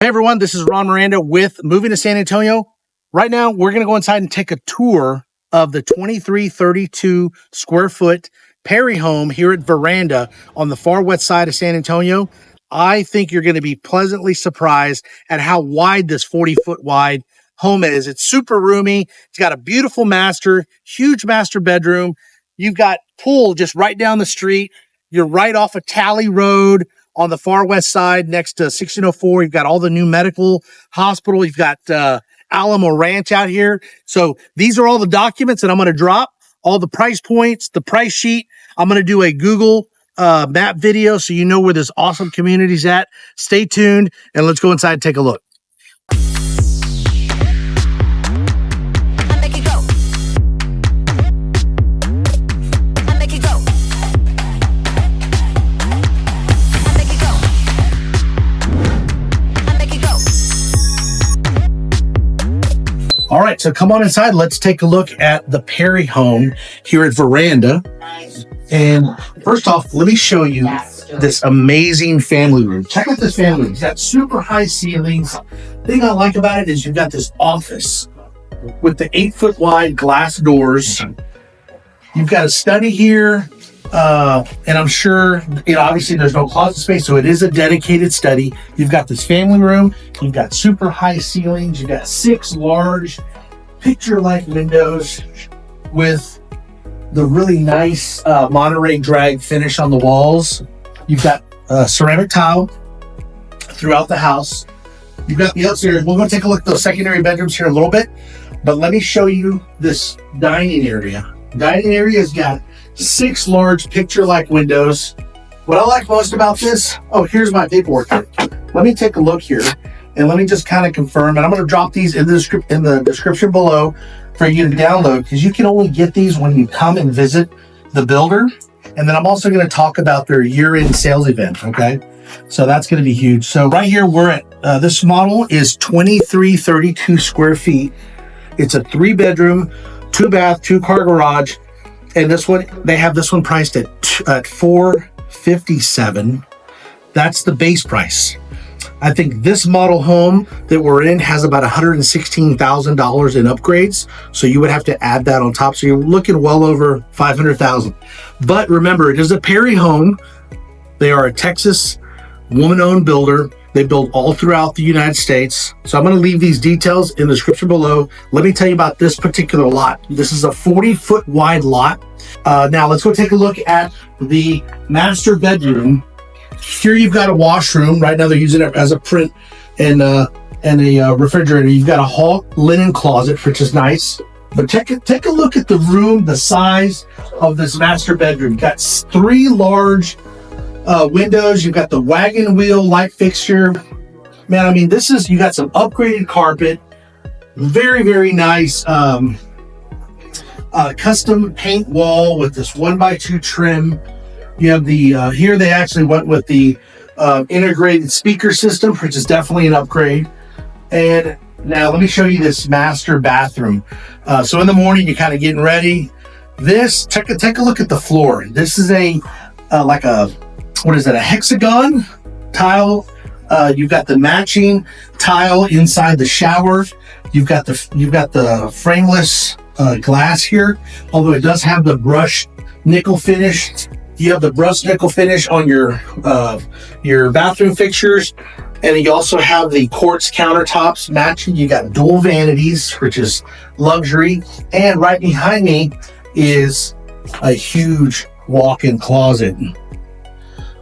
Hey everyone, this is Ron Miranda with Moving to San Antonio. Right now, we're going to go inside and take a tour of the 2332 square foot Perry home here at Veranda on the far west side of San Antonio. I think you're going to be pleasantly surprised at how wide this 40-foot wide home is. It's super roomy. It's got a beautiful master, huge master bedroom. You've got pool just right down the street. You're right off of Tally Road on the far west side next to 1604. You've got all the new medical hospital. You've got Alamo Ranch out here. So these are all the documents that I'm going to drop, all the price points, the price sheet. I'm going to do a Google map video so you know where this awesome community's at. Stay tuned and let's go inside and take a look. All right, so come on inside. Let's take a look at the Perry home here at Veranda. And first off, let me show you this amazing family room. Check out this family room. It's got super high ceilings. The thing I like about it is you've got this office with the 8-foot wide glass doors. You've got a study here. And I'm sure, obviously there's no closet space, so it is a dedicated study. You've got this family room. You've got super high ceilings. You've got 6 large picture-like windows with the really nice Monterey drag finish on the walls. You've got ceramic tile throughout the house. You've got the upstairs. We're going to take a look at those secondary bedrooms here in a little bit, but let me show you this dining area. Dining area has got 6 large picture-like windows. What I like most about this, here's my paperwork here. Let me take a look here and let me just kind of confirm, and I'm going to drop these in the description below for you to download, because you can only get these when you come and visit the builder. And then I'm also going to talk about their year-end sales event, okay? So that's going to be huge. So right here, we're at, this model is 2332 square feet. It's a 3-bedroom, 2-bath, 2-car garage. And this one, they have this one priced at $457,000. That's the base price. I think this model home that we're in has about $116,000 in upgrades. So you would have to add that on top. So you're looking well over $500,000. But remember, it is a Perry home. They are a Texas woman-owned builder. They build all throughout the United States. So I'm going to leave these details in the description below. Let me tell you about this particular lot. This is a 40-foot wide lot. Now let's go take a look at the master bedroom. Here you've got a washroom. Right now they're using it as a print and a refrigerator. You've got a hall linen closet, which is nice. But take a look at the room, the size of this master bedroom. You've got 3 large windows. You've got the wagon wheel light fixture. Man, I mean, you got some upgraded carpet. Very, very nice custom paint wall with this 1x2 trim. You have the, here they actually went with the integrated speaker system, which is definitely an upgrade. And now let me show you this master bathroom. So in the morning, you're kind of getting ready. Take a look at the floor. This is a what is that, a hexagon tile. You've got the matching tile inside the shower. You've got the frameless glass here, although it does have the brushed nickel finish. You have the brushed nickel finish on your bathroom fixtures, and you also have the quartz countertops matching. You got dual vanities, which is luxury, and right behind me is a huge walk-in closet.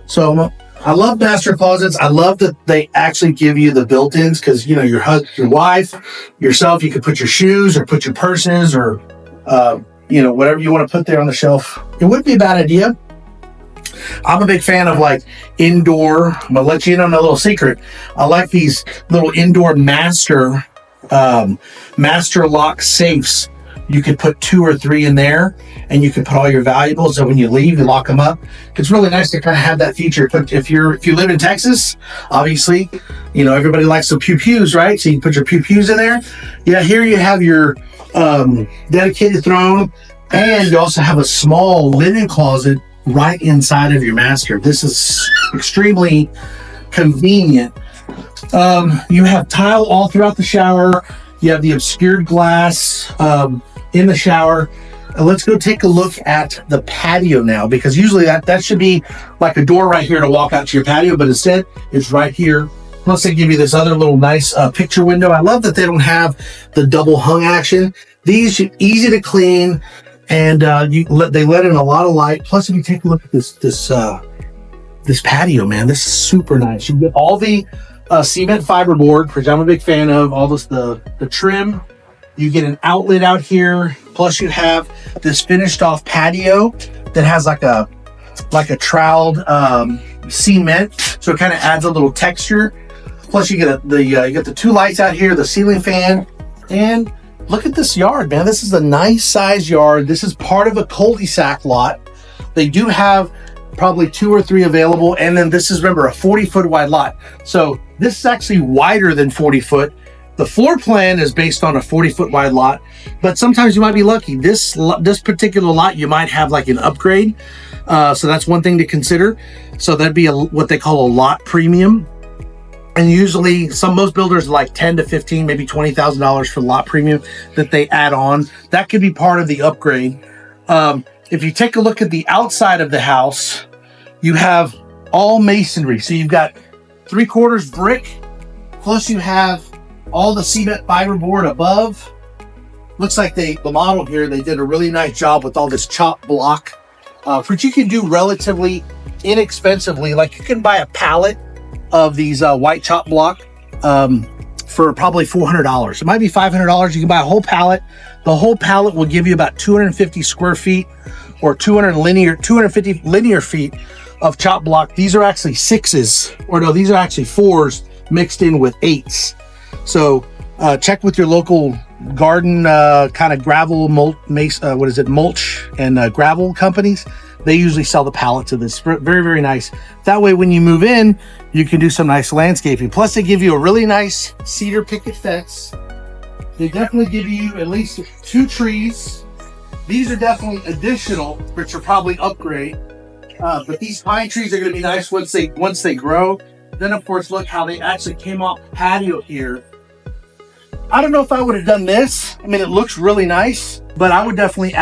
So I love master closets. I love that they actually give you the built-ins, because your husband, your wife, yourself, you could put your shoes or put your purses or whatever you want to put there on the shelf. It wouldn't be a bad idea. I'm a big fan of indoor. I'm gonna let you in on a little secret. I like these little indoor master lock safes. You could put 2 or 3 in there, and you can put all your valuables. So when you leave, you lock them up. It's really nice to kind of have that feature. But if you live in Texas, obviously, everybody likes the pew-pews, right? So you put your pew-pews in there. Yeah, here you have your dedicated throne, and you also have a small linen closet right inside of your master. This is extremely convenient You have tile all throughout the shower. You have the obscured glass in the shower. Let's go take a look at the patio now, because usually that should be like a door right here to walk out to your patio, but instead it's right here. Plus they give you this other little nice picture window. I love that they don't have the double hung action. These are easy to clean, and they let in a lot of light. Plus, if you take a look at this patio, man, this is super nice. You get all the cement fiberboard, which I'm a big fan of. All this the trim. You get an outlet out here. Plus, you have this finished off patio that has like a troweled cement, so it kind of adds a little texture. Plus, you get you get the two lights out here, the ceiling fan, and look at this yard, man. This is a nice size yard. This is part of a cul-de-sac lot. They do have probably 2 or 3 available, and then this is, remember, a 40-foot wide lot. So this is actually wider than 40 foot. The floor plan is based on a 40-foot wide lot, but sometimes you might be lucky. This particular lot, you might have like an upgrade. So that's one thing to consider. So that'd be what they call a lot premium. And usually most builders like 10 to 15, maybe $20,000 for lot premium that they add on. That could be part of the upgrade. If you take a look at the outside of the house, you have all masonry. So you've got 3/4 brick, plus you have all the cement fiberboard above. Looks like the model here, they did a really nice job with all this chop block, which you can do relatively inexpensively. Like you can buy a pallet of these white chop block for probably $400. It might be $500. You can buy a whole pallet. The whole pallet will give you about 250 square feet or 250 linear feet of chop block. These are actually 6s, or no, these are actually 4s mixed in with 8s. So check with your local garden kind of gravel mulch and gravel companies. They usually sell the pallets of this. Very, very nice. That way, when you move in, you can do some nice landscaping. Plus, they give you a really nice cedar picket fence. They definitely give you at least 2 trees. These are definitely additional, which are probably upgrade. But these pine trees are going to be nice once they grow. Then, of course, look how they actually came off patio here. I don't know if I would have done this. I mean, it looks really nice, but I would definitely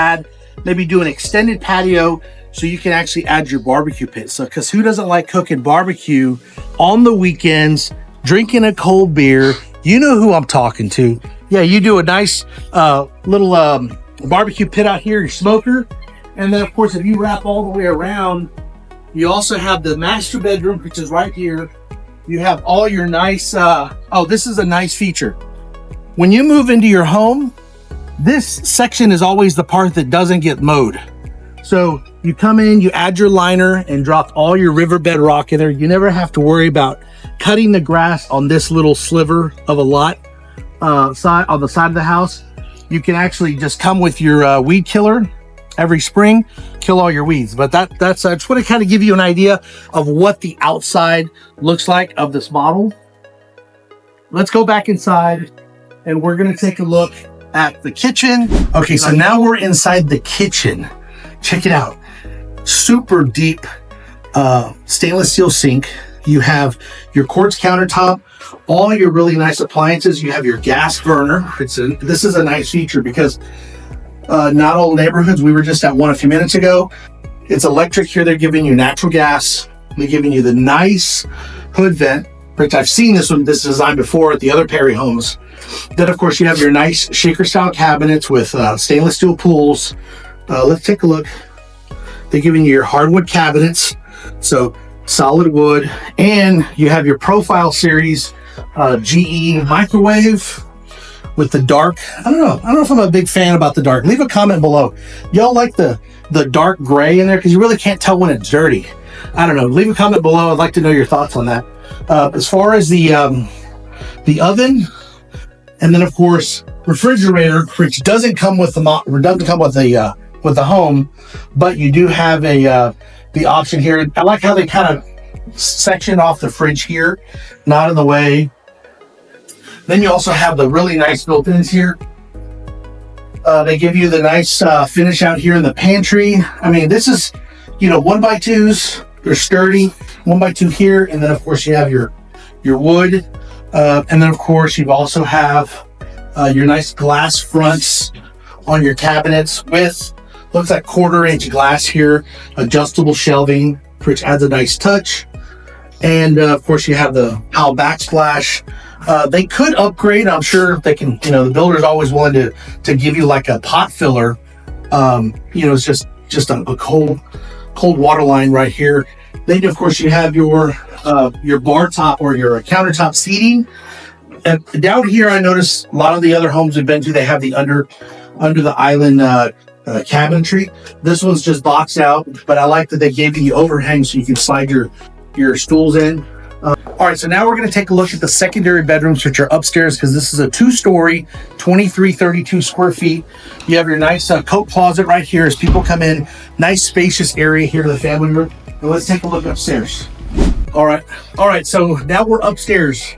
maybe do an extended patio so you can actually add your barbecue pit. So, because who doesn't like cooking barbecue on the weekends, drinking a cold beer? You know who I'm talking to. Yeah, you do a nice little barbecue pit out here, your smoker. And then, of course, if you wrap all the way around, you also have the master bedroom, which is right here. You have all your nice, this is a nice feature. When you move into your home, this section is always the part that doesn't get mowed. So you come in, you add your liner and drop all your riverbed rock in there. You never have to worry about cutting the grass on this little sliver of a lot on the side of the house. You can actually just come with your weed killer every spring, kill all your weeds. But that's I just want to kind of give you an idea of what the outside looks like of this model. Let's go back inside and we're going to take a look at the kitchen. Okay, so now we're inside the kitchen. Check it out. Super deep stainless steel sink. You have your quartz countertop, all your really nice appliances. You have your gas burner. This is a nice feature because not all neighborhoods, we were just at one a few minutes ago. It's electric here. They're giving you natural gas. They're giving you the nice hood vent, which I've seen this design before at the other Perry homes. Then, of course, you have your nice shaker style cabinets with stainless steel pulls. Let's take a look. They're giving you your hardwood cabinets, so solid wood, and you have your profile series GE microwave with the dark. I don't know if I'm a big fan about the dark. Leave a comment below. Y'all like the dark gray in there because you really can't tell when it's dirty. I don't know. Leave a comment below. I'd like to know your thoughts on that. As far as the oven, and then of course refrigerator, which doesn't come with the home, but you do have the option here. I like how they kind of section off the fridge here, not in the way. Then you also have the really nice built-ins here. They give you the nice finish out here in the pantry. I mean, this is, 1x2s. They're sturdy. 1x2 here, and then of course you have your wood. And then of course you also have your nice glass fronts on your cabinets with, looks like 1/4-inch glass here, adjustable shelving, which adds a nice touch. And of course you have the Powell backsplash. They could upgrade. I'm sure they can, the builder's always willing to give you like a pot filler. It's just a cold water line right here. Then of course you have your bar top or your countertop seating. And down here, I noticed a lot of the other homes we've been to, they have the under the island cabinetry. This one's just boxed out, but I like that they gave you the overhang so you can slide your stools in. All right, so now we're going to take a look at the secondary bedrooms, which are upstairs, because this is a 2-story, 2332 square feet. You have your nice coat closet right here as people come in. Nice spacious area here to the family room. And let's take a look upstairs. All right. So now we're upstairs.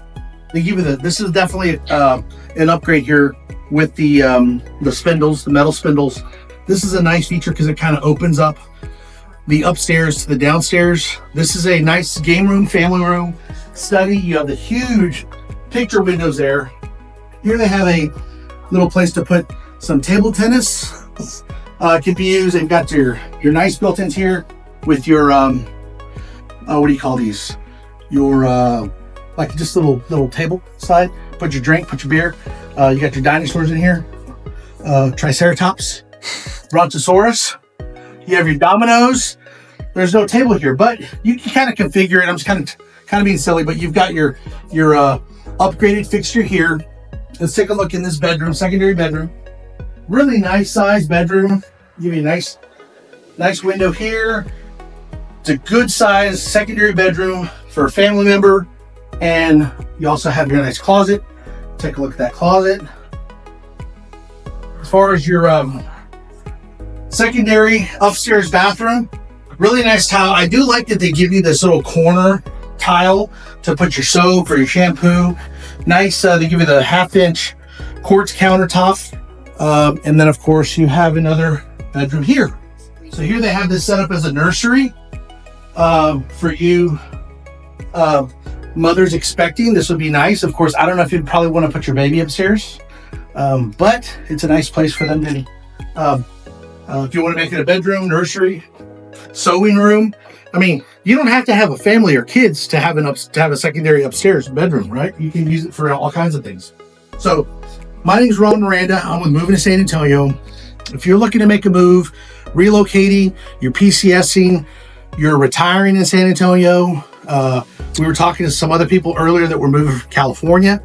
They give you this is definitely an upgrade here with the spindles, the metal spindles. This is a nice feature because it kind of opens up the upstairs to the downstairs. This is a nice game room, family room, study. You have the huge picture windows there. Here they have a little place to put some table tennis. Can be used. They've got your nice built-ins here with your what do you call these? Your like just little table side. Put your drink, put your beer. You got your dinosaurs in here. Triceratops, Brontosaurus. You have your dominoes. There's no table here, but you can kind of configure it. I'm just kind of being silly, but you've got your upgraded fixture here. Let's take a look in this bedroom, secondary bedroom. Really nice size bedroom. Give you a nice window here. It's a good size secondary bedroom for a family member. And you also have your nice closet. Take a look at that closet. As far as your secondary upstairs bathroom, really nice tile. I do like that they give you this little corner tile to put your soap or your shampoo. Nice, they give you the 1/2-inch quartz countertop. And then of course you have another bedroom here. So here they have this set up as a nursery for you mothers expecting. This would be nice. Of course, I don't know if you'd probably want to put your baby upstairs, but it's a nice place for them to if you want to make it a bedroom, nursery, sewing room. I mean, you don't have to have a family or kids to have a secondary upstairs bedroom, right? You can use it for all kinds of things. So my name's Ron Veranda. I'm with Moving to San Antonio. If you're looking to make a move, relocating, you're PCSing, you're retiring in San Antonio, we were talking to some other people earlier that were moving from California.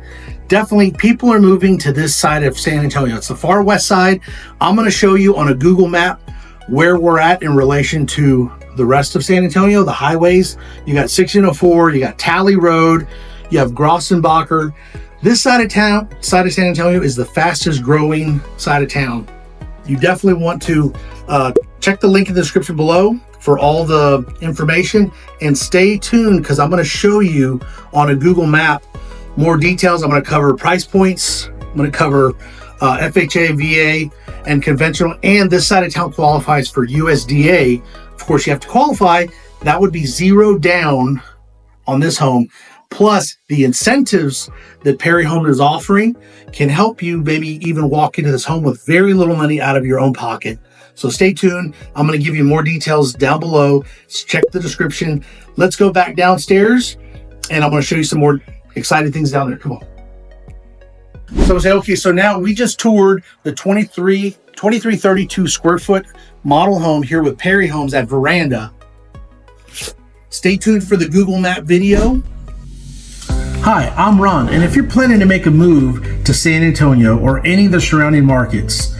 Definitely people are moving to this side of San Antonio. It's the far west side. I'm going to show you on a Google map where we're at in relation to the rest of San Antonio, the highways. You got 1604, you got Talley Road, you have Grossenbacher. This side of San Antonio is the fastest growing side of town. You definitely want to check the link in the description below for all the information, and stay tuned because I'm going to show you on a Google map more details. I'm going to cover price points. I'm going to cover FHA, VA, and conventional, and this side of town qualifies for USDA. Of course, you have to qualify. That would be 0 down on this home. Plus, the incentives that Perry Home is offering can help you maybe even walk into this home with very little money out of your own pocket. So stay tuned. I'm going to give you more details down below. Check the description. Let's go back downstairs, and I'm going to show you some more exciting things down there. Come on. So I say, okay, so now we just toured the 2332 square foot model home here with Perry Homes at Veranda. Stay tuned for the Google Map video. Hi, I'm Ron, and if you're planning to make a move to San Antonio or any of the surrounding markets,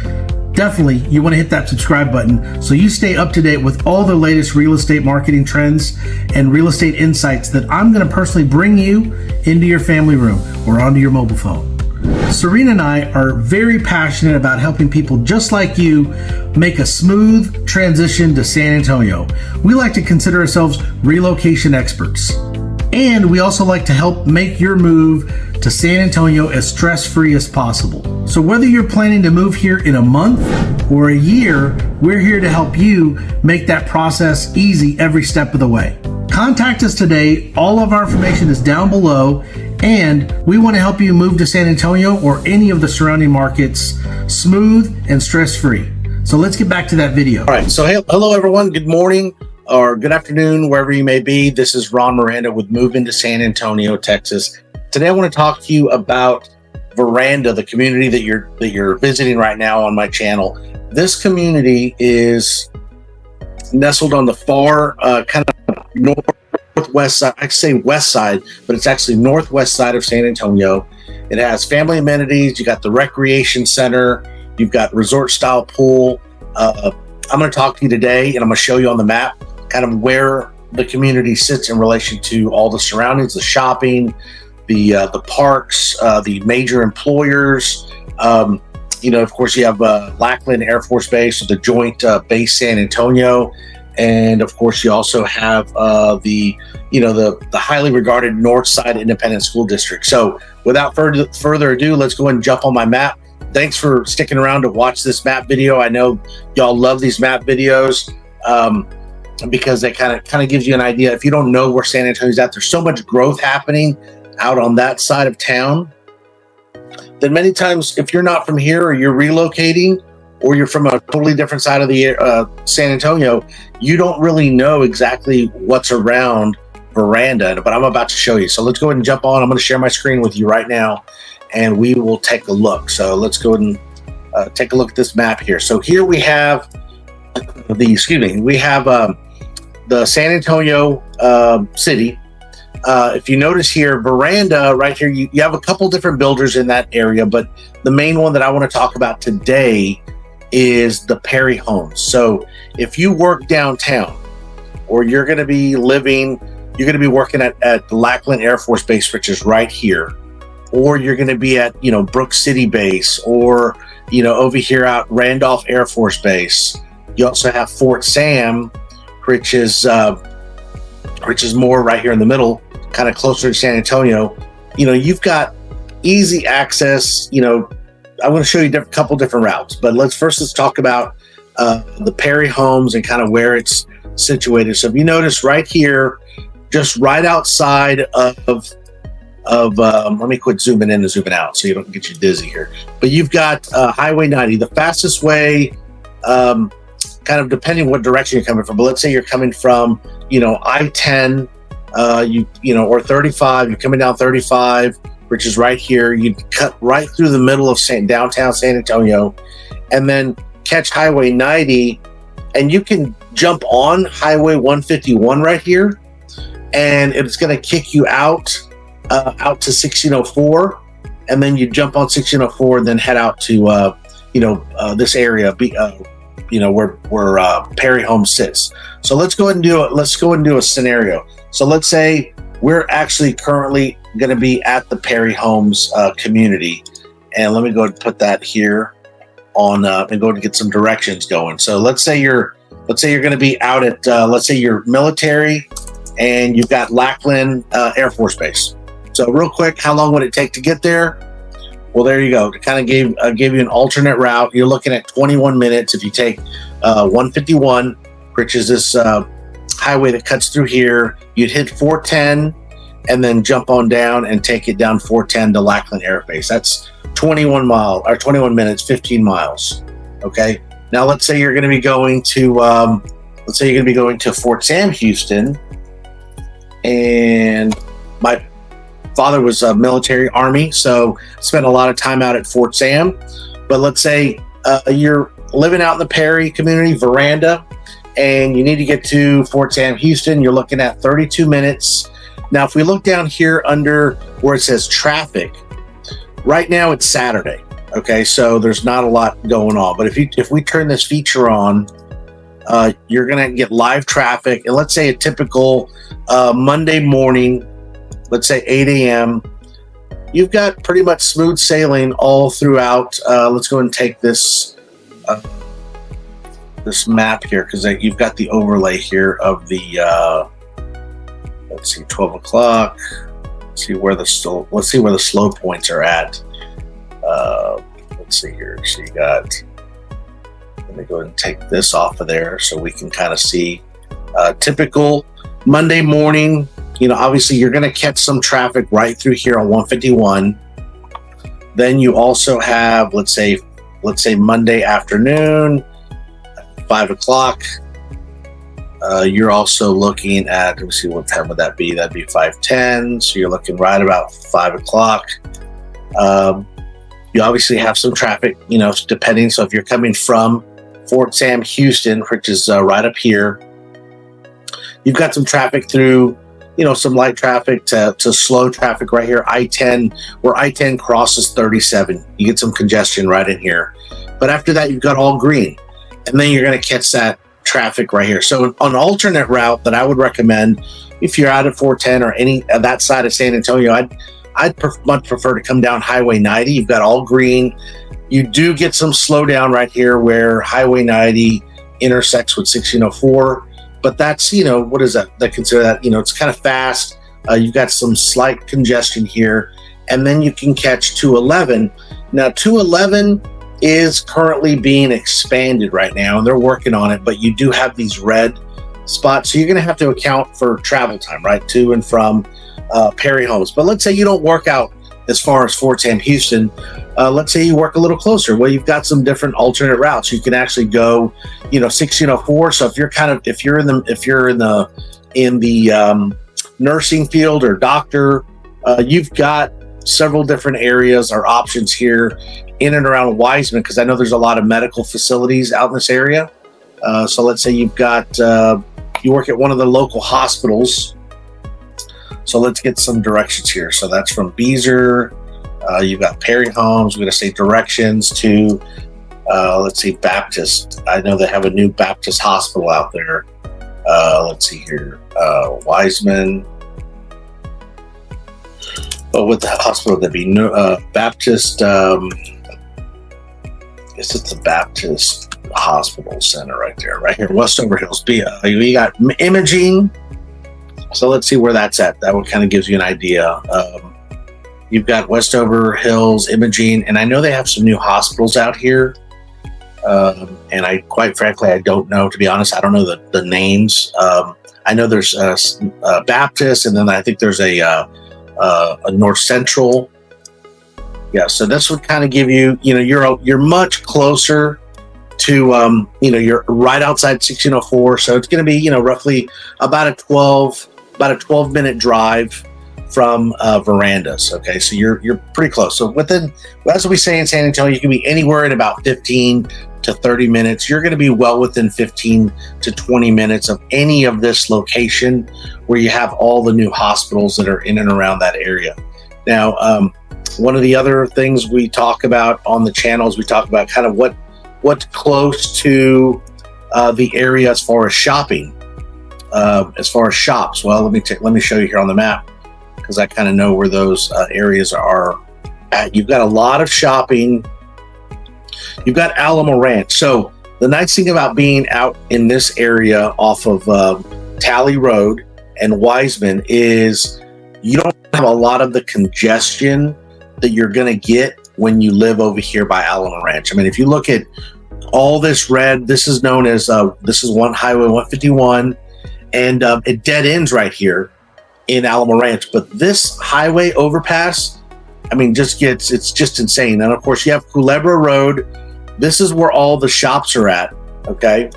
definitely you want to hit that subscribe button so you stay up to date with all the latest real estate marketing trends and real estate insights that I'm going to personally bring you into your family room or onto your mobile phone. Serena and I are very passionate about helping people just like you make a smooth transition to San Antonio. We like to consider ourselves relocation experts. And we also like to help make your move to San Antonio as stress-free as possible. So whether you're planning to move here in a month or a year, we're here to help you make that process easy every step of the way. Contact us today. All of our information is down below, And we want to help you move to San Antonio or any of the surrounding markets smooth and stress-free. So let's get back to that video. All right, so hey, hello everyone, good morning or good afternoon, wherever you may be. This is Ron Miranda with Move Into San Antonio, Texas. Today I want to talk to you about Veranda, the community that you're visiting right now on my channel. This community is nestled on the far kind of northwest side. I say west side, but it's actually northwest side of San Antonio. It has family amenities. You got the recreation center. You've got resort style pool. I'm going to talk to you today, and I'm going to show you on the map kind of where the community sits in relation to all the surroundings, the shopping, the parks, the major employers. Of course, you have Lackland Air Force Base, the Joint Base San Antonio, and of course, you also have the highly regarded North Side Independent School District. So, without further ado, let's go ahead and jump on my map. Thanks for sticking around to watch this map video. I know y'all love these map videos because they kind of gives you an idea. If you don't know where San Antonio's at, there's so much growth happening out on that side of town that many times, if you're not from here or you're relocating or you're from a totally different side of the San Antonio, you don't really know exactly what's around Veranda, but I'm about to show you. So let's go ahead and jump on. I'm going to share my screen with you right now, and we will take a look. So let's go ahead and take a look at this map here. So here we have the San Antonio city. If you notice here, Veranda right here, you have a couple different builders in that area, but the main one that I want to talk about today is the Perry Homes. So if you work downtown, or you're going to be working at the Lackland Air Force Base, which is right here, or you're going to be at, Brook City Base, or, over here out Randolph Air Force Base. You also have Fort Sam, which is more right here in the middle, kind of closer to San Antonio. You've got easy access. I'm going to show you a couple different routes, but let's talk about the Perry Homes and kind of where it's situated. So if you notice right here, just right outside of let me quit zooming in and zooming out so you don't get you dizzy here. But you've got Highway 90, the fastest way, kind of depending what direction you're coming from. But let's say you're coming from, I-10, or 35. You're coming down 35, which is right here. You cut right through the middle of downtown San Antonio, and then catch Highway 90, and you can jump on Highway 151 right here, and it's going to kick you out to 1604, and then you jump on 1604 and then head out to this area, where Perry Home sits. So let's go ahead and do a scenario. So let's say we're actually currently going to be at the Perry Homes community, and let me go ahead and put that here on and go ahead and get some directions going. So let's say you're going to be out at let's say you're military, and you've got Lackland Air Force Base. So real quick, how long would it take to get there? Well, there you go. It kind of gave you an alternate route. You're looking at 21 minutes if you take 151, which is this highway that cuts through here. You'd hit 410 and then jump on down and take it down 410 to Lackland Air Base. That's 21 minutes, 15 miles. Okay. Now let's say you're going to be going to Fort Sam, Houston, and my father was a military Army, so spent a lot of time out at Fort Sam. But let's say you're living out in the Perry community, Veranda, and you need to get to Fort Sam, Houston. You're looking at 32 minutes. Now, if we look down here under where it says traffic, right now it's Saturday. Okay, so there's not a lot going on. But if we turn this feature on, you're gonna get live traffic. And let's say a typical Monday morning, let's say 8 a.m., you've got pretty much smooth sailing all throughout. Let's go and take this map here, because you've got the overlay here of the let's see, 12 o'clock. Let's see where the slow points are at. Let's see here. So you got, let me go ahead and take this off of there so we can kind of see typical Monday morning. obviously you're going to catch some traffic right through here on 151. Then you also have, let's say Monday afternoon, 5 o'clock. You're also looking at, let me see, what time would that be? That'd be 5:10. So you're looking right about 5 o'clock. You obviously have some traffic, depending. So if you're coming from Fort Sam, Houston, which is right up here, you've got some traffic through, some light traffic to slow traffic right here. I-10, where I-10 crosses 37. You get some congestion right in here. But after that, you've got all green. And then you're going to catch that traffic right here. So an alternate route that I would recommend, if you're out at 410 or any of that side of San Antonio, I'd much prefer to come down Highway 90. You've got all green. You do get some slowdown right here where Highway 90 intersects with 1604. But that's, what is that? They consider that, it's kind of fast. You've got some slight congestion here. And then you can catch 211. Now, 211 is currently being expanded right now, and they're working on it. But you do have these red spots. So you're going to have to account for travel time, right, to and from Perry Homes. But let's say you don't work out as far as Fort Sam, Houston. Let's say you work a little closer. Well, you've got some different alternate routes. You can actually go, 1604. So if you're in the nursing field or doctor, you've got several different areas or options here in and around Wiseman, because I know there's a lot of medical facilities out in this area. So let's say you've got you work at one of the local hospitals. So let's get some directions here. So that's from Beezer. You've got Perry Homes. We're going to say directions to, let's see, Baptist. I know they have a new Baptist hospital out there. Let's see here. Wiseman. Oh, with the hospital, that'd be Baptist. Is it the Baptist Hospital Center right there? Right here, Westover Hills. You got imaging. So let's see where that's at. That one kind of gives you an idea. You've got Westover Hills Imaging, and I know they have some new hospitals out here. And quite frankly, I don't know, to be honest. I don't know the names. I know there's Baptist, and then I think there's a North Central. Yeah, so this would kind of give you, you're much closer to, you're right outside 1604. So it's going to be, roughly about a 12-minute drive from Verandas. Okay, so you're pretty close. So as we say in San Antonio, you can be anywhere in about 15 to 30 minutes. You're going to be well within 15 to 20 minutes of any of this location where you have all the new hospitals that are in and around that area. Now, one of the other things we talk about on the channel is we talk about kind of what's close to the area as far as shopping. As far as shops, well, let me show you here on the map, because I kind of know where those areas are at. You've got a lot of shopping. You've got Alamo Ranch. So the nice thing about being out in this area off of Tally Road and Wiseman is you don't have a lot of the congestion that you're going to get when you live over here by Alamo Ranch. I mean, if you look at all this red, this is known as this is one Highway 151. And it dead ends right here in Alamo Ranch. But this highway overpass, I mean, it's just insane. And of course, you have Culebra Road. This is where all the shops are at. Okay,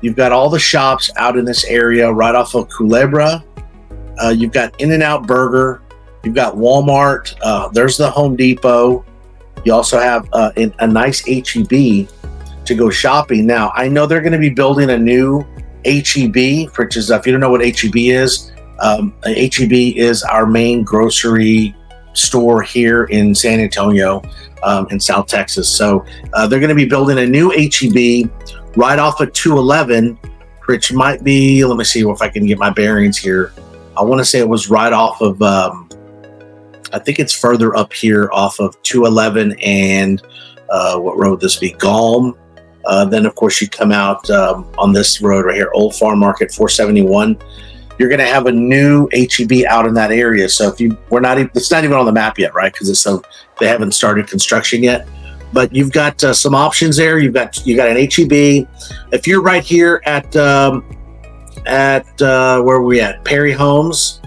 you've got all the shops out in this area right off of Culebra. You've got In-N-Out Burger. You've got Walmart. There's the Home Depot. You also have a nice H-E-B to go shopping. Now, I know they're going to be building a new H-E-B, which is, if you don't know what H-E-B is, H-E-B is our main grocery store here in San Antonio, in South Texas. So they're going to be building a new H-E-B right off of 211, which might be, let me see if I can get my bearings here. I want to say it was right off of, I think it's further up here off of 211 and what road would this be? Galm. Then, of course, you come out on this road right here, Old Farm Market 471. You're going to have a new H-E-B out in that area. So it's not even on the map yet, right? Because they haven't started construction yet. But you've got some options there. You got an H-E-B. If you're right here at where are we at? Perry Homes.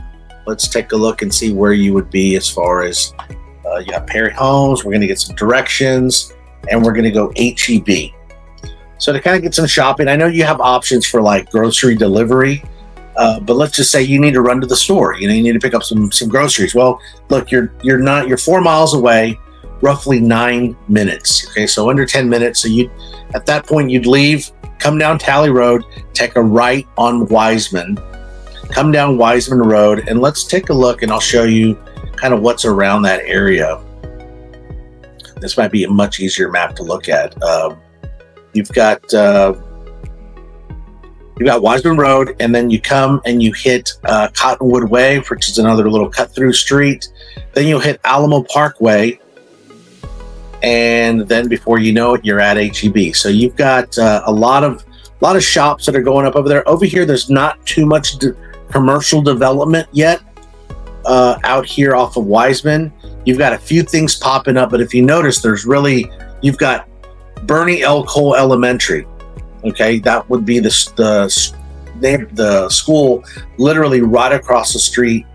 let's take a look and see where you would be as far as you got Perry Homes. We're going to get some directions, and we're going to go HEB. So to kind of get some shopping, I know you have options for like grocery delivery, but let's just say you need to run to the store. You need to pick up some groceries. Well, look, you're 4 miles away, roughly 9 minutes. Okay, so under 10 minutes. So at that point you'd leave, come down Tally Road, take a right on Wiseman, come down Wiseman Road, and let's take a look, and I'll show you kind of what's around that area. This might be a much easier map to look at. You've got Wiseman Road, and then you come and you hit Cottonwood Way, which is another little cut-through street. Then you'll hit Alamo Parkway, and then before you know it, you're at HEB. So you've got a lot of shops that are going up over there. Over here, there's not too much commercial development yet. Out here off of Wiseman, you've got a few things popping up, but if you notice, you've got Bernie L. Cole Elementary. Okay, that would be the school literally right across the street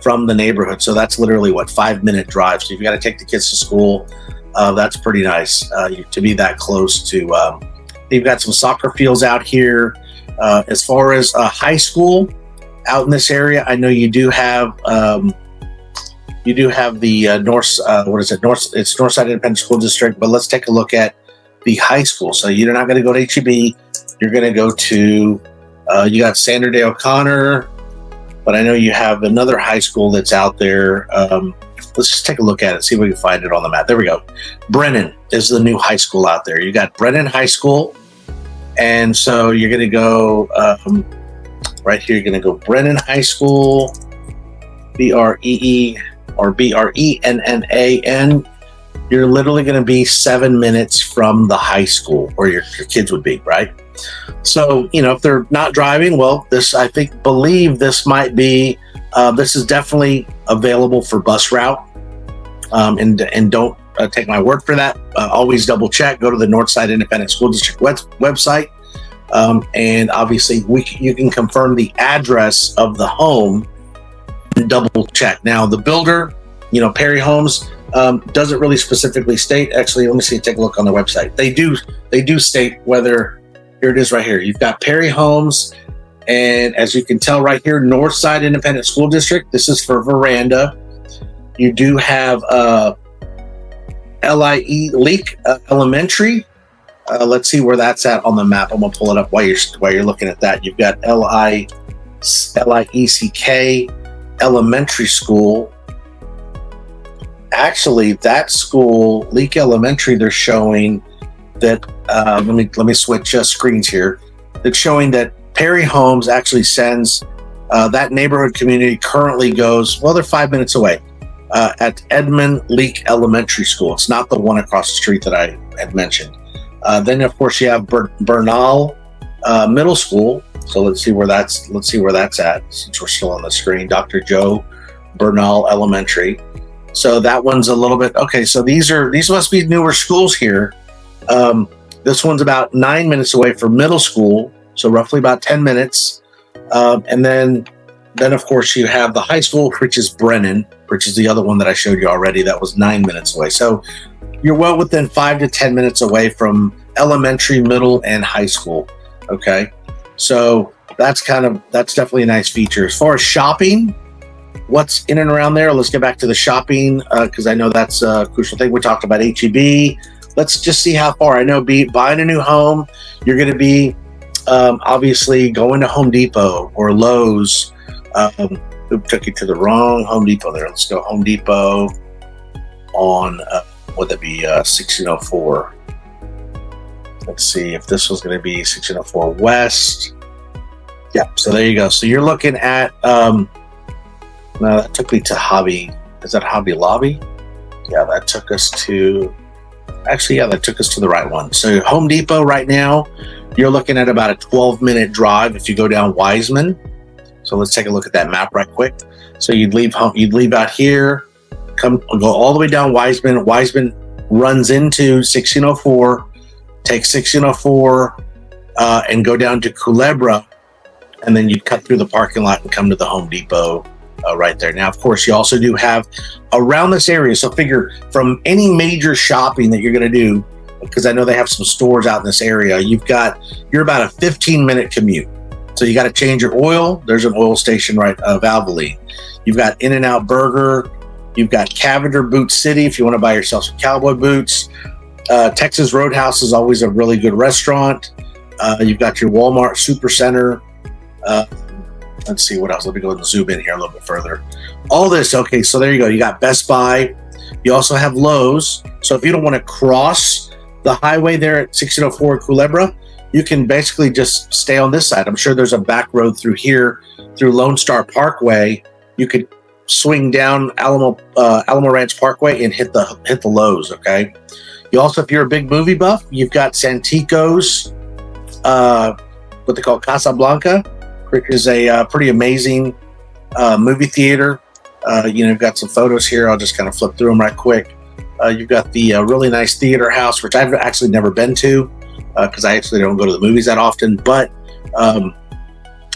from the neighborhood. So that's literally 5-minute drive. So if you got to take the kids to school, that's pretty nice to be that close to. You've got some soccer fields out here. As far as high school out in this area, I know you do have the It's Northside Independent School District, but let's take a look at the high school. So you're not going to go to HEB. You're going to go to, you got Sandra Day O'Connor, but I know you have another high school that's out there. Let's just take a look at it, see if we can find it on the map. There we go. Brennan is the new high school out there. You got Brennan High School. And so you're going to go right here. You're going to go Brennan High School, BREE or BRENNAN. You're literally going to be 7 minutes from the high school where your kids would be, right? So, if they're not driving, well, this might be, this is definitely available for bus route. And don't take my word for that. Always double check. Go to the Northside Independent School District website. And obviously you can confirm the address of the home and double check. Now the builder, Perry Homes, doesn't really specifically state. Actually, let me see. Take a look on their website. They do state whether. Here it is right here. You've got Perry Homes, and as you can tell right here, Northside Independent School District. This is for Veranda. You do have Leak Elementary. Let's see where that's at on the map. I'm gonna pull it up while you're looking at that. You've got LIECK Elementary School. Actually, that school, Leak Elementary, they're showing that. Let me switch screens here. It's showing that Perry Homes actually sends that neighborhood community currently goes. Well, they're 5 minutes away at Edmund Leak Elementary School. It's not the one across the street that I had mentioned. Then of course you have Bernal Middle School. So let's see where that's at since we're still on the screen. Dr. Joe Bernal Elementary. So that one's a little bit okay. So these must be newer schools here. This one's about 9 minutes away from middle school, so roughly about 10 minutes. And then of course you have the high school, which is Brennan, which is the other one that I showed you already. That was 9 minutes away. So you're well within 5 to 10 minutes away from elementary, middle, and high school. Okay, so that's definitely a nice feature. As far as shopping, what's in and around there? Let's get back to the shopping because I know that's a crucial thing. We talked about HEB. Let's just see how far. I know buying a new home, you're going to be obviously going to Home Depot or Lowe's. Took you to the wrong Home Depot there. Let's go Home Depot on, would that be 1604? Let's see if this was going to be 1604 West. Yeah, so there you go. So you're looking at, no, that took me to Hobby. Is that Hobby Lobby? Yeah, that took us to, actually, yeah, that took us to the right one. So Home Depot right now, you're looking at about a 12-minute drive if you go down Wiseman. So let's take a look at that map right quick. So you'd leave out here, go all the way down Wiseman. Wiseman runs into 1604, take 1604 and go down to Culebra, and then you'd cut through the parking lot and come to the Home Depot right there. Now, of course, you also do have around this area. So figure from any major shopping that you're going to do, because I know they have some stores out in this area, you're about a 15-minute commute. So you got to change your oil. There's an oil station right of Valvoline. You've got In-N-Out Burger. You've got Cavender Boot City if you want to buy yourself some cowboy boots. Texas Roadhouse is always a really good restaurant. You've got your Walmart Supercenter. Let's see what else. Let me go and zoom in here a little bit further. All this, okay, so there you go. You got Best Buy. You also have Lowe's. So if you don't want to cross the highway there at 1604 Culebra, you can basically just stay on this side. I'm sure there's a back road through here, through Lone Star Parkway. You could swing down Alamo Ranch Parkway and hit the Lowe's, okay? You also, if you're a big movie buff, you've got Santico's, what they call Casablanca, which is a pretty amazing movie theater. You've got some photos here. I'll just kind of flip through them right quick. You've got the really nice theater house, which I've actually never been to because I actually don't go to the movies that often. But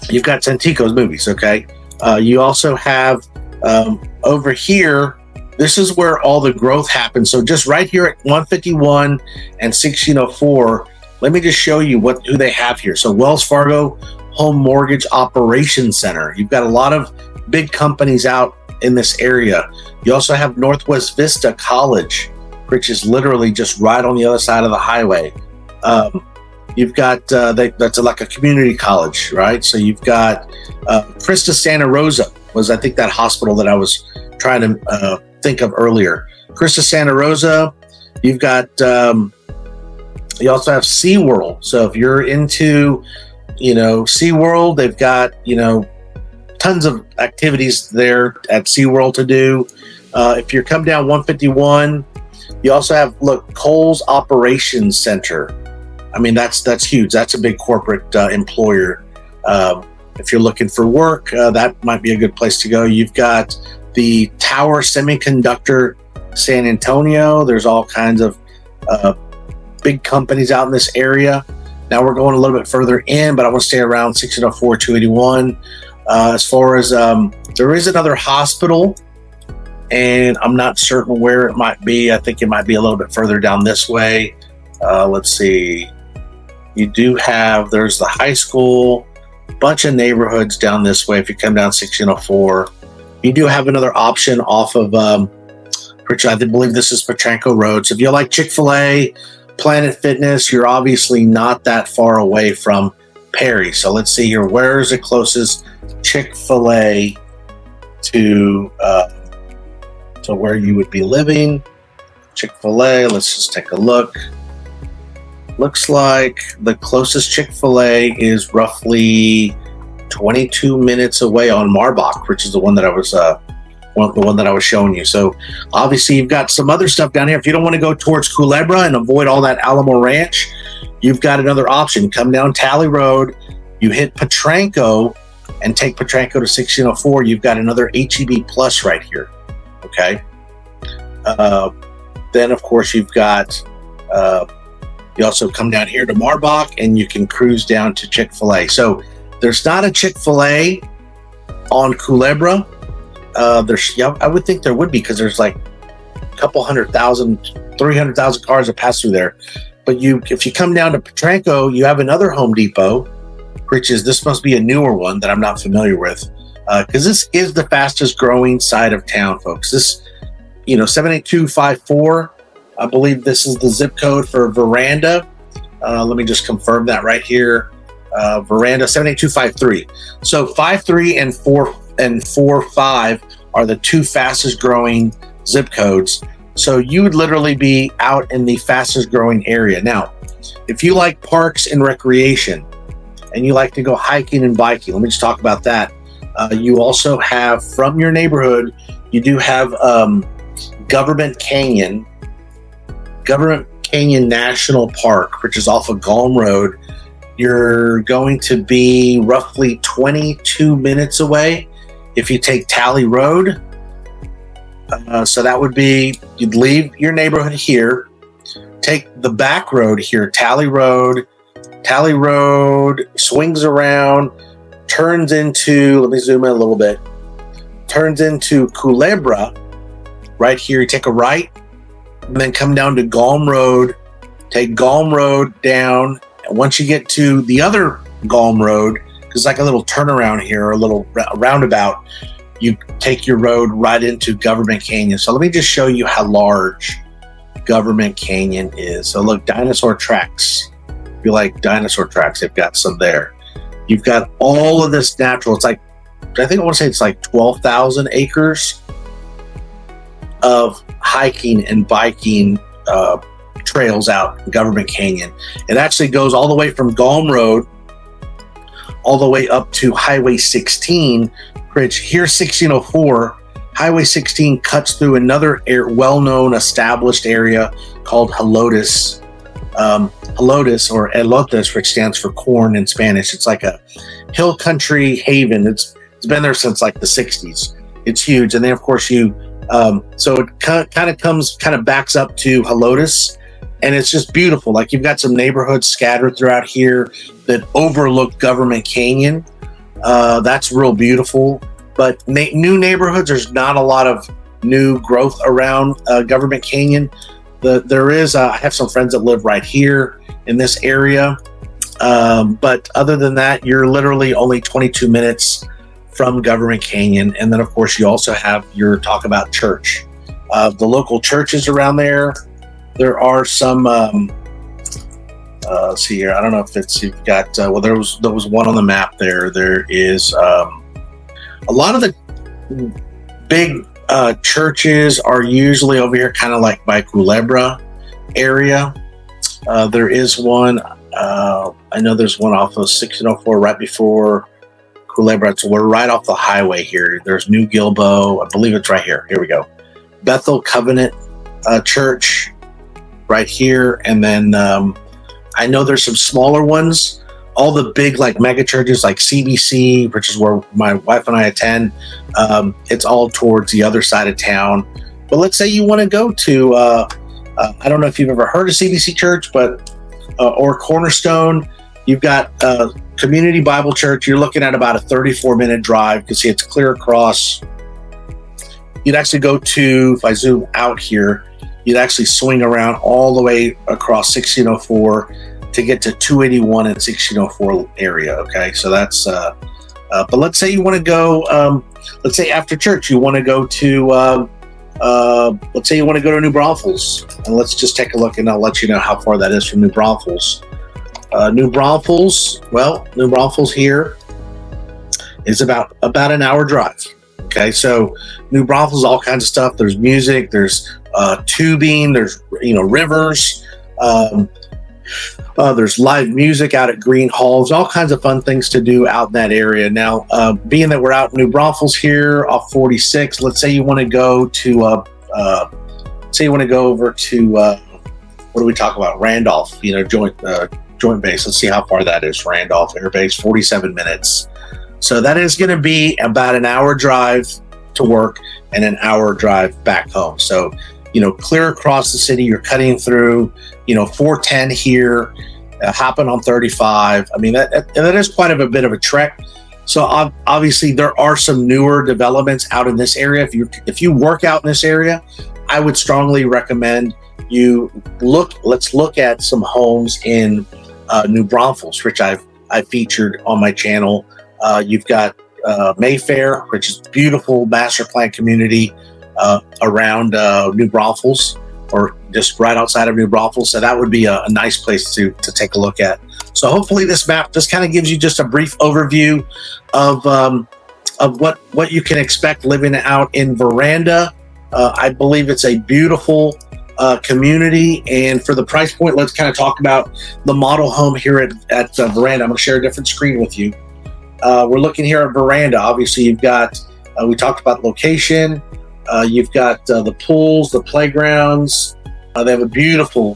you've got Santico's movies, okay? You also have over here, this is where all the growth happens. So just right here at 151 and 1604, let me just show you who they have here. So Wells Fargo Home Mortgage Operations Center. You've got a lot of big companies out in this area. You also have Northwest Vista College, which is literally just right on the other side of the highway. You've got, that's like a community college, right? So you've got Christa Santa Rosa was, I think, that hospital that I was trying to think of earlier. Christa Santa Rosa. You've got, you also have SeaWorld. So if you're into, SeaWorld, they've got, tons of activities there at SeaWorld to do. If you come down 151, you also have, Kohl's Operations Center. I mean, that's huge. That's a big corporate employer. If you're looking for work, that might be a good place to go. You've got the Tower Semiconductor San Antonio. There's all kinds of big companies out in this area. Now we're going a little bit further in, but I want to stay around 1604, 281. As far as there is another hospital, and I'm not certain where it might be. I think it might be a little bit further down this way. Let's see. You do have, there's the high school, bunch of neighborhoods down this way. If you come down 1604, you do have another option off of, which I believe this is Petranco Road. So if you like Chick-fil-A, Planet Fitness, you're obviously not that far away from Perry. So let's see here. Where is the closest Chick-fil-A to where you would be living? Chick-fil-A, let's just take a look. Looks like the closest Chick-fil-A is roughly 22 minutes away on Marbach, which is the one that I was showing you. So obviously you've got some other stuff down here. If you don't want to go towards Culebra and avoid all that Alamo Ranch, you've got another option. Come down Tally Road, you hit Petranco and take Petranco to 1604. You've got another HEB Plus right here. Okay. Then of course you've got, you also come down here to Marbach and you can cruise down to Chick-fil-A. So there's not a Chick-fil-A on Culebra. I would think there would be, because there's like a couple 100,000, 300,000 cars that pass through there. But if you come down to Petranco, you have another Home Depot, which is, this must be a newer one that I'm not familiar with, because this is the fastest growing side of town, folks. This, 78254, I believe this is the zip code for Veranda. Let me just confirm that right here. Veranda 78253. So 53 and 45 are the two fastest growing zip codes. So you would literally be out in the fastest growing area. Now, if you like parks and recreation and you like to go hiking and biking, let me just talk about that. You also have, from your neighborhood, you do have Government Canyon National Park, which is off of Golm Road. You're going to be roughly 22 minutes away if you take Tally Road. So that would be, you'd leave your neighborhood here, take the back road here, Tally Road swings around, turns into, let me zoom in a little bit, turns into Culebra right here. You take a right and then come down to Galm Road, take Galm Road down. And once you get to the other Galm Road, because it's like a little turnaround here, a little roundabout, you take your road right into Government Canyon. So let me just show you how large Government Canyon is. So look, dinosaur tracks. If you like dinosaur tracks, they've got some there. You've got all of this natural. It's like, I think I want to say it's like 12,000 acres of hiking and biking trails out in Government Canyon. It actually goes all the way from Galm Road all the way up to Highway 16, which here 1604, Highway 16 cuts through another well-known established area called Helotes. Helotes, or elotes, which stands for corn in Spanish. It's like a hill country haven. It's been there since like the 60s. It's huge. And then of course so it kind of backs up to Helotes, and it's just beautiful. Like you've got some neighborhoods scattered throughout here that overlook Government Canyon. That's real beautiful. But new neighborhoods, there's not a lot of new growth around Government Canyon. There is, I have some friends that live right here in this area. But other than that, you're literally only 22 minutes from Government Canyon. And then of course you also have your talk about church. The local churches around there. There are some, let's see here. I don't know if you've got, well, there was one on the map there. There is, a lot of the big churches are usually over here, kind of like by Culebra area. There is one, I know there's one off of 1604 right before Culebra. So we're right off the highway here. There's New Gilbo. I believe it's right here. Here we go. Bethel Covenant Church right here. And then I know there's some smaller ones. All the big like mega churches like CBC, which is where my wife and I attend, it's all towards the other side of town. But let's say you want to go to, I don't know if you've ever heard of CBC Church, but or Cornerstone. You've got Community Bible Church. You're looking at about a 34-minute drive. You can see it's clear across. You'd actually go to, if I zoom out here, you'd actually swing around all the way across 1604 to get to 281 and 1604 area. Okay, so that's but let's say you want to go, let's say after church you want to go to let's say you want to go to New Braunfels, and let's just take a look and I'll let you know how far that is from New Braunfels. New Braunfels here is about an hour drive. Okay, so New Braunfels, all kinds of stuff. There's music, there's tubing, there's rivers. There's live music out at Green Halls, all kinds of fun things to do out in that area. Now, being that we're out in New Braunfels here off 46, let's say you want to go to, say you want to go over to, what do we talk about? Randolph, Joint Base. Let's see how far that is. Randolph Air Base, 47 minutes. So that is going to be about an hour drive to work and an hour drive back home. So, clear across the city, you're cutting through, 410 here, hopping on 35. I mean, that is quite a bit of a trek. So obviously there are some newer developments out in this area. If you work out in this area, I would strongly recommend let's look at some homes in New Braunfels, which I've featured on my channel. You've got Mayfair, which is beautiful master plan community around New Braunfels, or just right outside of New Braunfels. So that would be a nice place to take a look at. So hopefully this map just kind of gives you just a brief overview of what you can expect living out in Veranda. I believe it's a beautiful community, and for the price point, let's kind of talk about the model home here at Veranda. I'm going to share a different screen with you. We're looking here at Veranda. Obviously, you've got, we talked about location. You've got the pools, the playgrounds. They have a beautiful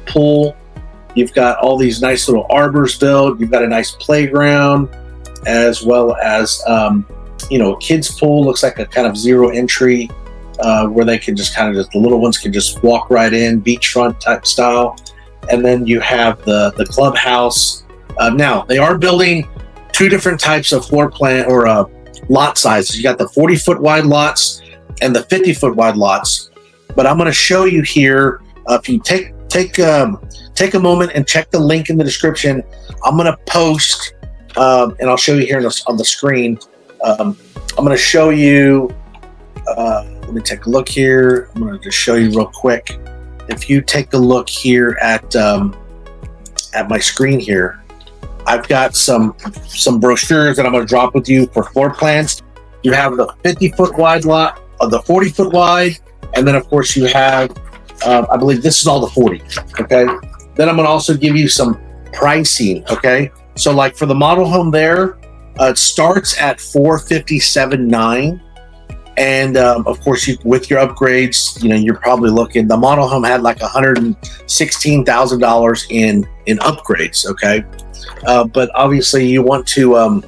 pool. You've got all these nice little arbors built. You've got a nice playground, as well as, a kid's pool. Looks like a kind of zero entry, where they can just the little ones can just walk right in, beachfront type style. And then you have the clubhouse. Now, they are building two different types of floor plan or lot sizes. You got the 40-foot wide lots and the 50-foot wide lots. But I'm going to show you here. If you take a moment and check the link in the description, I'm going to post, and I'll show you here on the screen. I'm going to show you. Let me take a look here. I'm going to just show you real quick. If you take a look here at my screen here, I've got some brochures that I'm going to drop with you for floor plans. You have the 50-foot wide lot, the 40-foot wide, and then of course you have, I believe this is all the 40. Okay. Then I'm going to also give you some pricing. Okay. So like for the model home there, it starts at $457,900. And of course, with your upgrades, you're probably looking. The model home had like $116,000 in upgrades. Okay, but obviously you want to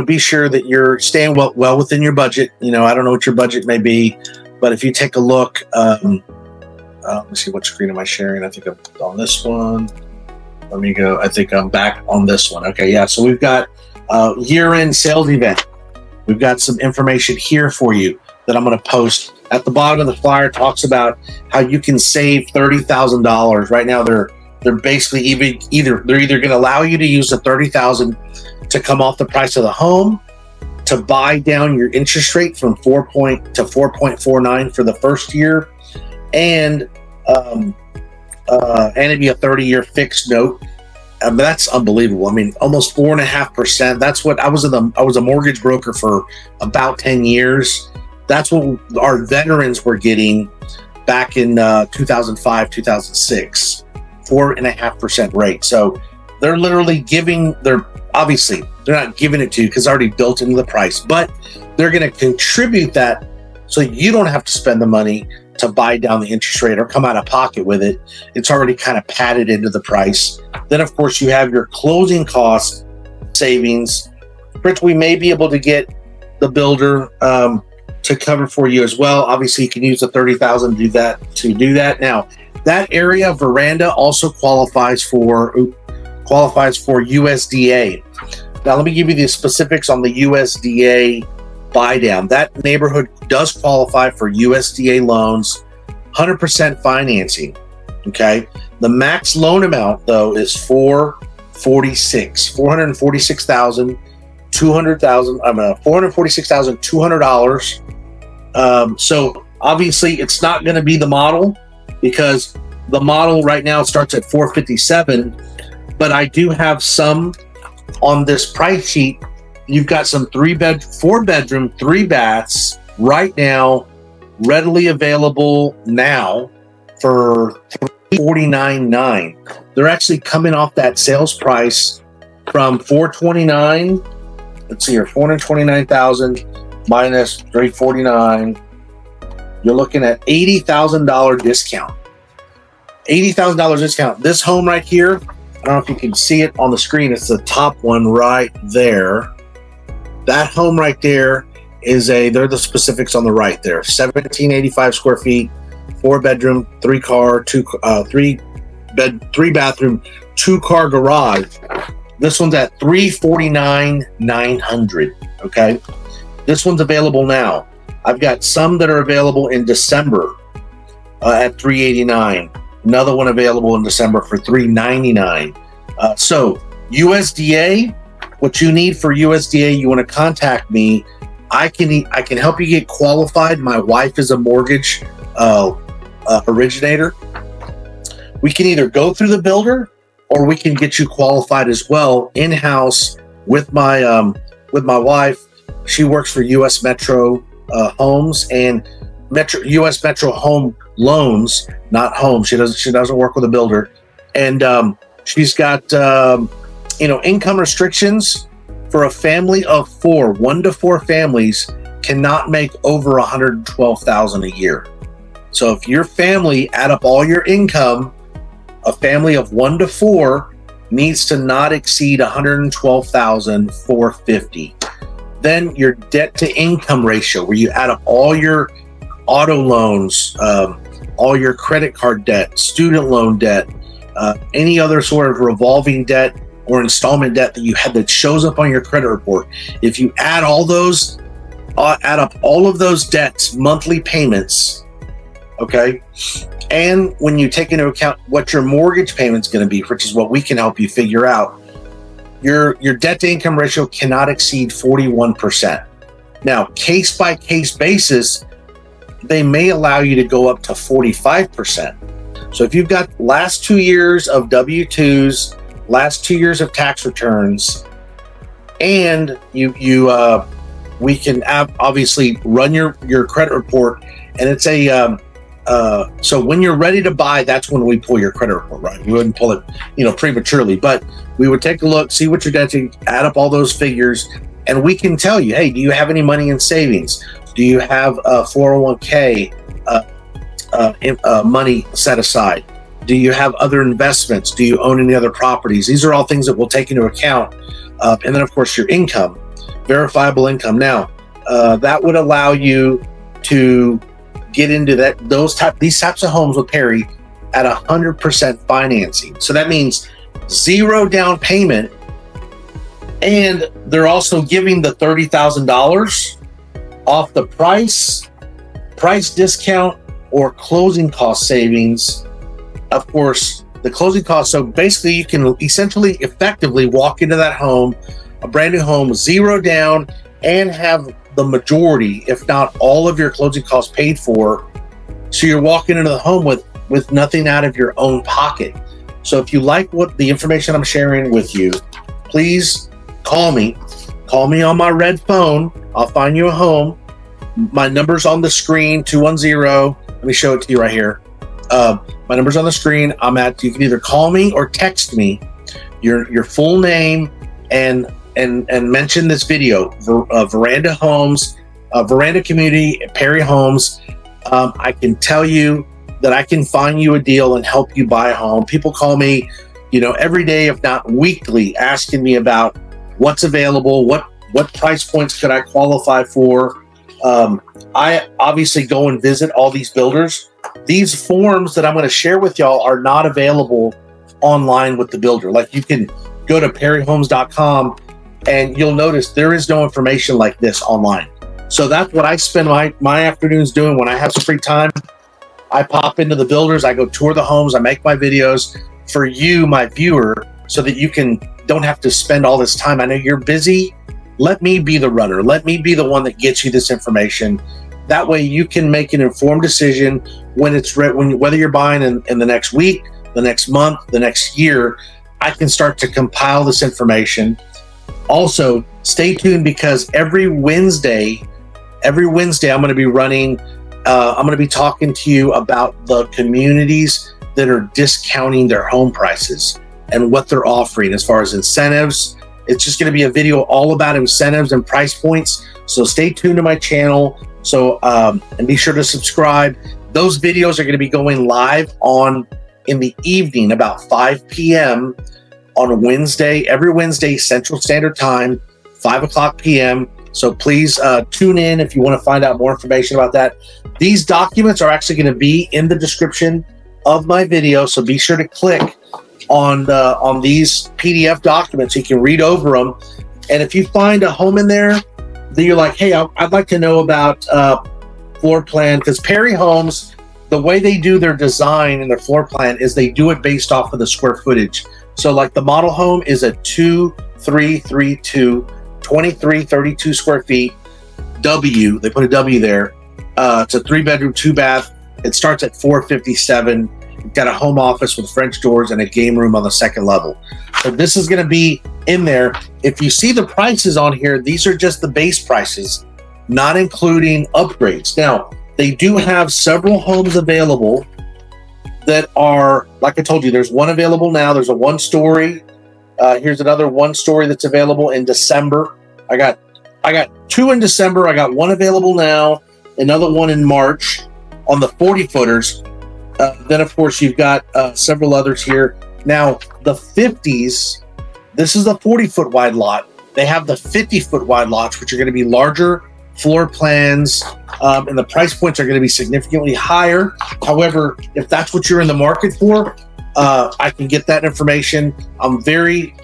be sure that you're staying well within your budget. I don't know what your budget may be, but if you take a look, let me see, what screen am I sharing? I think I'm on this one. Let me go. I think I'm back on this one. Okay, yeah. So we've got year-end sales event. We've got some information here for you that I'm going to post. At the bottom of the flyer talks about how you can save $30,000. Right now, they're basically either going to allow you to use the $30,000 to come off the price of the home, to buy down your interest rate from 4 to 4.49 for the first year, and it'd be a 30-year fixed note. That's unbelievable. I mean, almost 4.5%. That's what I was a mortgage broker for about 10 years. That's what our veterans were getting back in 2005, 2006, 4.5% rate. So they're literally obviously they're not giving it to you because it's already built into the price, but they're going to contribute that so you don't have to spend the money to buy down the interest rate or come out of pocket with it. It's already kind of padded into the price. Then, of course, you have your closing cost savings, which we may be able to get the builder to cover for you as well. Obviously, you can use the $30,000 to do that. Now, that area, Veranda, also qualifies for USDA. Now, let me give you the specifics on the USDA buy down. That neighborhood does qualify for USDA loans, 100% financing. Okay. The max loan amount though is $446,200. So obviously it's not going to be the model, because the model right now starts at $457. But I do have some on this price sheet. You've got some 4-bedroom, 3 baths right now, readily available now for $349,900. They're actually coming off that sales price from $429,000. Let's see here, $429,000 minus $349,000. You're looking at $80,000 discount. $80,000 discount. This home right here, I don't know if you can see it on the screen. It's the top one right there. That home right there they're the specifics on the right there. 1,785 square feet, 4-bedroom, 3-car, 3-bathroom, 2-car garage. This one's at $349,900. Okay. This one's available now. I've got some that are available in December at $389,000. Another one available in December for $399,000. So USDA, what you need for USDA, you want to contact me. I can help you get qualified. My wife is a mortgage originator. We can either go through the builder, or we can get you qualified as well in-house with my wife. She works for U.S. Metro Homes and U.S. Metro Home Loans, not homes. She doesn't work with a builder, and she's got income restrictions. For a family of 4, 1 to 4 families cannot make over $112,000 a year. So if your family add up all your income, a family of 1 to 4 needs to not exceed $112,450. Then your debt to income ratio, where you add up all your auto loans, all your credit card debt, student loan debt, any other sort of revolving debt, or installment debt that you had that shows up on your credit report, if you add up all of those debts, monthly payments, okay, and when you take into account what your mortgage payment's going to be, which is what we can help you figure out, your debt to income ratio cannot exceed 41%. Now, case by case basis, they may allow you to go up to 45%. So if you've got last 2 years of W-2s, last 2 years of tax returns, and we can obviously run your credit report, and it's so when you're ready to buy, that's when we pull your credit report, right? We wouldn't pull it, prematurely, but we would take a look, see what you're debting, add up all those figures, and we can tell you, hey, do you have any money in savings? Do you have a 401k money set aside? Do you have other investments? Do you own any other properties? These are all things that we'll take into account. And then, of course, your income, verifiable income. Now, that would allow you to get into these types of homes with Perry at 100% financing. So that means 0 down payment, and they're also giving the $30,000 off the price discount, or closing cost savings. Of course, the closing costs. So basically, you can essentially effectively walk into that home, a brand new home, 0 down, and have the majority, if not all, of your closing costs paid for. So you're walking into the home with nothing out of your own pocket. So if you like what the information I'm sharing with you, please call me. Call me on my red phone. I'll find you a home. My number's on the screen, 210. Let me show it to you right here. My number's on the screen. You can either call me or text me your full name and mention this video, Veranda Homes, Veranda Community, Perry Homes. I can tell you that I can find you a deal and help you buy a home. People call me, every day, if not weekly, asking me about what's available, what price points could I qualify for. I obviously go and visit all these builders. These forms that I'm going to share with y'all are not available online with the builder. Like, you can go to perryhomes.com and you'll notice there is no information like this online. So that's what I spend my afternoons doing when I have some free time. I pop into the builders, I go tour the homes, I make my videos for you, my viewer, so that you don't have to spend all this time. I know you're busy. Let me be the runner. Let me be the one that gets you this information. That way you can make an informed decision when it's whether you're buying in the next week, the next month, the next year. I can start to compile this information. Also, stay tuned, because every Wednesday I'm going to be running. I'm going to be talking to you about the communities that are discounting their home prices and what they're offering as far as incentives. It's just going to be a video all about incentives and price points. So stay tuned to my channel. So and be sure to subscribe. Those videos are going to be going live in the evening, about 5 p.m. on Wednesday, every Wednesday, Central Standard Time, 5 p.m. So please tune in if you want to find out more information about that. These documents are actually going to be in the description of my video. So be sure to click on these PDF documents so you can read over them. And if you find a home in there that you're like, hey, I'd like to know about floor plan, because Perry Homes, the way they do their design and their floor plan is they do it based off of the square footage. So like the model home is a 2332, 2332 square feet. They put a W there. It's a 3-bedroom, 2-bath. It starts at $457. You've got a home office with French doors and a game room on the second level. So this is going to be in there. If you see the prices on here, these are just the base prices, not including upgrades. Now, they do have several homes available that are, like I told you, there's one available now. There's a 1-story. Here's another 1-story that's available in December. I got 2 in December. I got 1 available now, another one in March on the 40-footers. Then, of course, you've got several others here. Now, the 50s, this is the 40-foot wide lot. They have the 50-foot wide lots, which are going to be larger floor plans, and the price points are going to be significantly higher. However, if that's what you're in the market for, I can get that information. I'm very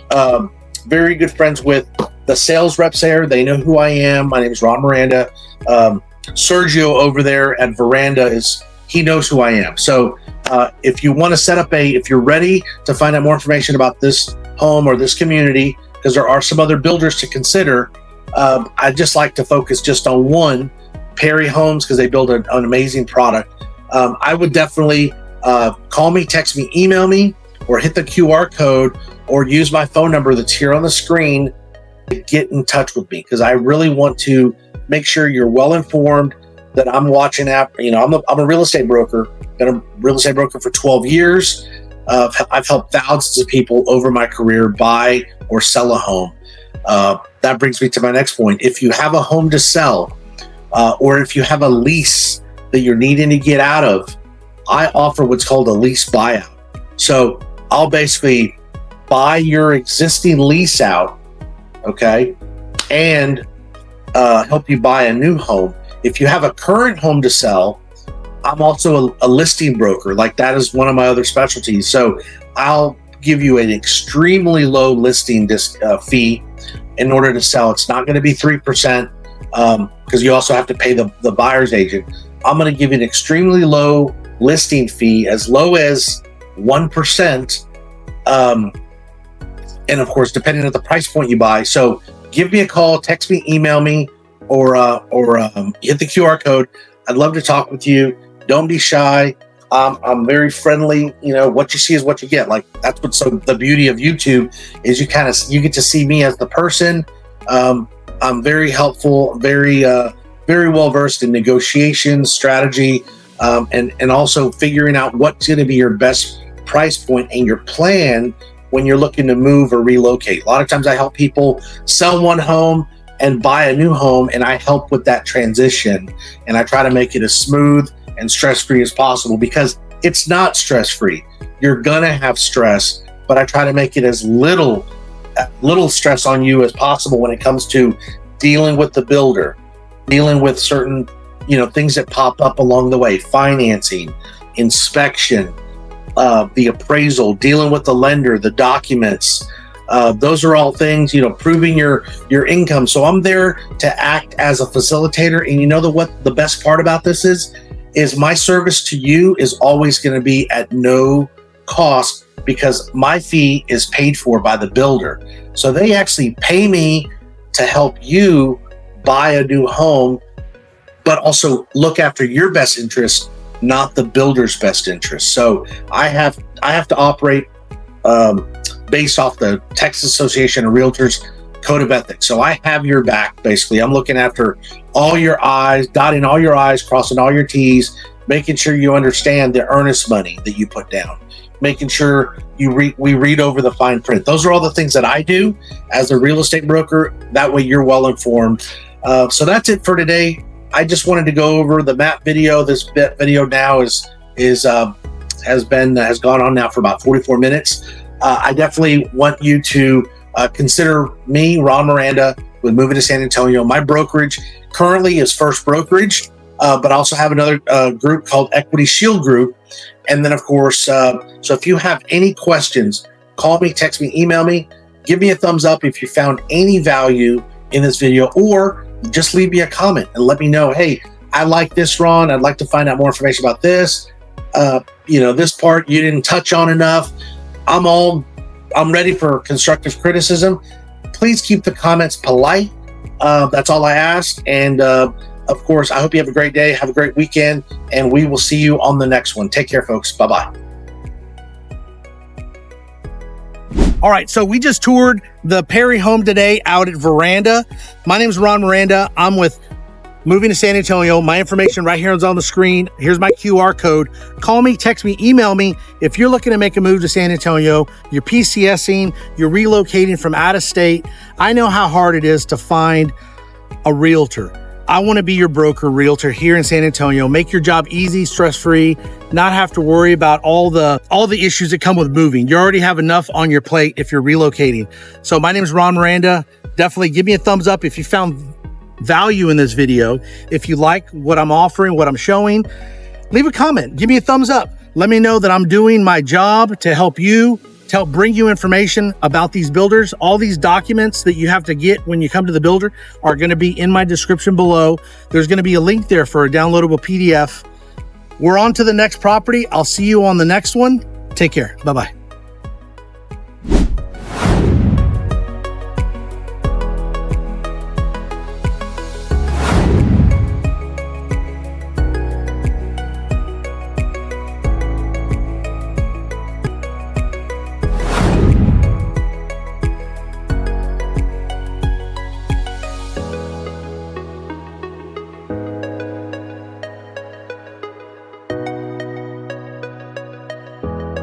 good friends with the sales reps there. They know who I am. My name is Ron Miranda. Sergio over there at Veranda he knows who I am. So if you want to set up if you're ready to find out more information about this home or this community, because there are some other builders to consider, I just like to focus just on one, Perry Homes, because they build an amazing product. I would definitely call me, text me, email me, or hit the QR code, or use my phone number that's here on the screen to get in touch with me, because I really want to make sure you're well informed, that I'm watching out. I'm a real estate broker. Been a real estate broker for 12 years. I've helped thousands of people over my career buy or sell a home. That brings me to my next point. If you have a home to sell, or if you have a lease that you're needing to get out of, I offer what's called a lease buyout. So I'll basically buy your existing lease out, okay, and help you buy a new home. If you have a current home to sell, I'm also a listing broker. Like, that is one of my other specialties. So I'll give you an extremely low listing fee in order to sell. It's not going to be 3%, because you also have to pay the buyer's agent. I'm going to give you an extremely low listing fee, as low as 1%. And of course, depending on the price point you buy. So give me a call, text me, email me, or hit the QR code. I'd love to talk with you. Don't be shy. I'm very friendly. What you see is what you get. Like, that's what's the beauty of YouTube, is you get to see me as the person. I'm very helpful, very well versed in negotiations, strategy, and also figuring out what's going to be your best price point and your plan when you're looking to move or relocate. A lot of times I help people sell one home and buy a new home, and I help with that transition, and I try to make it as smooth and stress-free as possible, because it's not stress-free. You're gonna have stress, but I try to make it as little stress on you as possible when it comes to dealing with the builder, dealing with certain things that pop up along the way, financing, inspection, the appraisal, dealing with the lender, the documents. Those are all things, proving your income. So I'm there to act as a facilitator. And what the best part about this is my service to you is always going to be at no cost, because my fee is paid for by the builder. So they actually pay me to help you buy a new home, but also look after your best interest, not the builder's best interest. So I have to operate based off the Texas Association of Realtors Code of Ethics. So I have your back, basically. I'm looking after all your I's, dotting all your I's, crossing all your T's, making sure you understand the earnest money that you put down, making sure we read over the fine print. Those are all the things that I do as a real estate broker. That way you're well informed. So that's it for today. I just wanted to go over the map video. This video now has gone on now for about 44 minutes. I definitely want you to consider me, Ron Miranda, with moving to San Antonio. My brokerage currently is First Brokerage, but I also have another group called Equity Shield Group. And then, of course, so if you have any questions, call me, text me, email me, give me a thumbs up if you found any value in this video, or just leave me a comment and let me know, hey, I like this, Ron. I'd like to find out more information about this. This part you didn't touch on enough. I'm ready for constructive criticism. Please keep the comments polite. That's all I ask. And of course, I hope you have a great day. Have a great weekend, and we will see you on the next one. Take care, folks. Bye-bye. All right, so we just toured the Perry home today out at Veranda. My name is Ron Miranda. I'm with Moving to San Antonio. My information right here is on the screen. Here's my QR code. Call me, text me, email me. If you're looking to make a move to San Antonio, you're PCSing, you're relocating from out of state. I know how hard it is to find a realtor. I want to be your broker realtor here in San Antonio. Make your job easy, stress-free, not have to worry about all the issues that come with moving. You already have enough on your plate if you're relocating. So my name is Ron Miranda. Definitely give me a thumbs up if you found value in this video. If you like what I'm offering, what I'm showing, leave a comment. Give me a thumbs up. Let me know that I'm doing my job to help you, to help bring you information about these builders. All these documents that you have to get when you come to the builder are going to be in my description below. There's going to be a link there for a downloadable PDF. We're on to the next property. I'll see you on the next one. Take care. Bye-bye.